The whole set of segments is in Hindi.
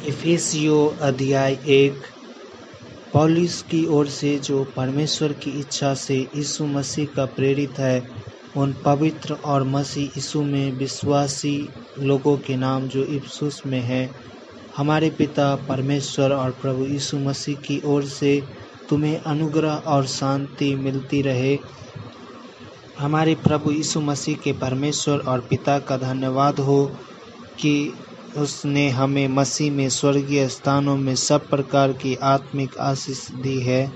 इफिसियों अध्याय 1। पौलुस की ओर से जो परमेश्वर की इच्छा से यीशु मसीह का प्रेरित है, उन पवित्र और मसीह यीशु में विश्वासी लोगों के नाम जो इफिसुस में है, हमारे पिता परमेश्वर और प्रभु यीशु मसीह की ओर से तुम्हें अनुग्रह और शांति मिलती रहे। हमारे प्रभु यीशु मसीह के परमेश्वर और पिता का धन्यवाद हो कि उसने हमें मसीह में स्वर्गीय स्थानों में सब प्रकार की आत्मिक आशीष दी है,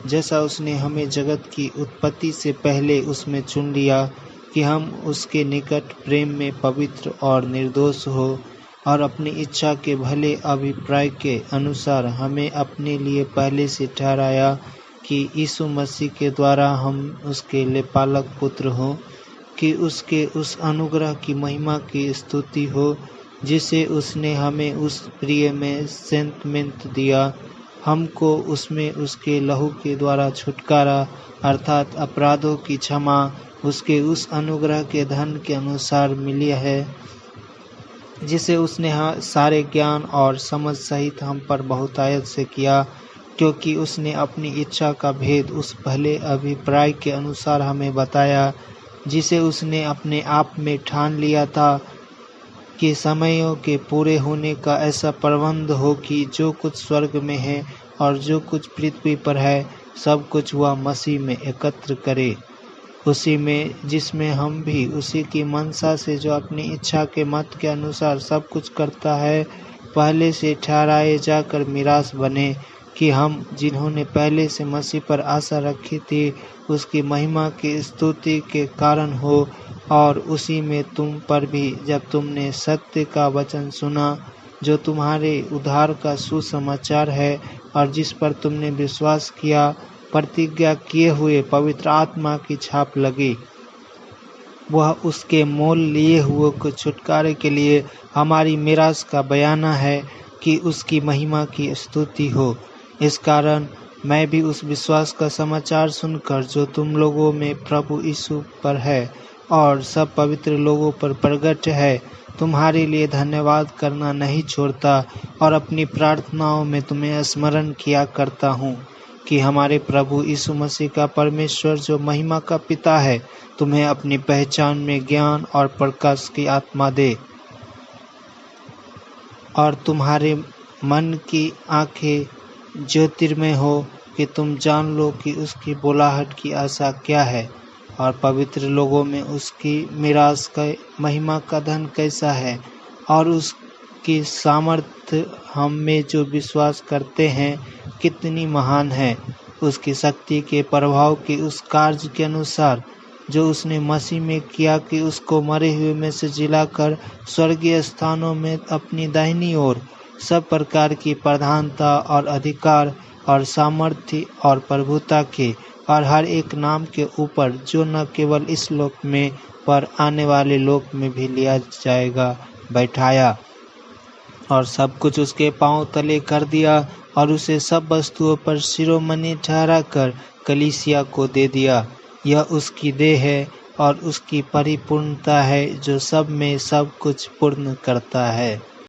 जैसा उसने हमें जगत की उत्पत्ति से पहले उसमें चुन लिया कि हम उसके निकट प्रेम में पवित्र और निर्दोष हो, और अपनी इच्छा के भले अभिप्राय के अनुसार हमें अपने लिए पहले से ठहराया कि यीशु मसीह के द्वारा हम उसके लेपालक पुत्र हों, कि उसके उस अनुग्रह की महिमा की स्तुति हो जिसे उसने हमें उस प्रिय में सेंतमेंट दिया। हमको उसमें उसके लहू के द्वारा छुटकारा अर्थात अपराधों की क्षमा उसके उस अनुग्रह के धन के अनुसार मिली है, जिसे उसने सारे ज्ञान और समझ सहित हम पर बहुतायत से किया, क्योंकि उसने अपनी इच्छा का भेद उस भले अभिप्राय के अनुसार हमें बताया, जिसे उसने अपने आप में ठान लिया था कि समयों के पूरे होने का ऐसा प्रबंध हो कि जो कुछ स्वर्ग में है और जो कुछ पृथ्वी पर है, सब कुछ वह मसीह में एकत्र करे। उसी में जिसमें हम भी उसी की मनसा से, जो अपनी इच्छा के मत के अनुसार सब कुछ करता है, पहले से ठहराए जाकर मिरास बने, कि हम जिन्होंने पहले से मसीह पर आशा रखी थी उसकी महिमा की स्तुति के कारण हो। और उसी में तुम पर भी, जब तुमने सत्य का वचन सुना जो तुम्हारे उद्धार का सुसमाचार है, और जिस पर तुमने विश्वास किया, प्रतिज्ञा किए हुए पवित्र आत्मा की छाप लगी। वह उसके मोल लिए हुए को छुटकारे के लिए हमारी मिरास का बयाना है कि उसकी महिमा की स्तुति हो। इस कारण मैं भी उस विश्वास का समाचार सुनकर जो तुम लोगों में प्रभु यीशु पर है और सब पवित्र लोगों पर प्रकट है, तुम्हारे लिए धन्यवाद करना नहीं छोड़ता, और अपनी प्रार्थनाओं में तुम्हें स्मरण किया करता हूँ कि हमारे प्रभु यीशु मसीह का परमेश्वर जो महिमा का पिता है, तुम्हें अपनी पहचान में ज्ञान और प्रकाश की आत्मा दे, और तुम्हारे मन की आंखें ज्योतिर्मय हो कि तुम जान लो कि उसकी बुलाहट की आशा क्या है, और पवित्र लोगों में उसकी मिरास का महिमा का धन कैसा है, और उसकी सामर्थ्य हम में जो विश्वास करते हैं कितनी महान है, उसकी शक्ति के प्रभाव के उस कार्य के अनुसार जो उसने मसीह में किया, कि उसको मरे हुए में से जिलाकर स्वर्गीय स्थानों में अपनी दाहिनी ओर सब प्रकार की प्रधानता और अधिकार और सामर्थ्य और प्रभुता के और हर एक नाम के ऊपर, जो न केवल इस लोक में पर आने वाले लोक में भी लिया जाएगा, बैठाया, और सब कुछ उसके पांव तले कर दिया, और उसे सब वस्तुओं पर शिरोमणि ठहरा कर कलीसिया को दे दिया। यह उसकी देह है और उसकी परिपूर्णता है, जो सब में सब कुछ पूर्ण करता है।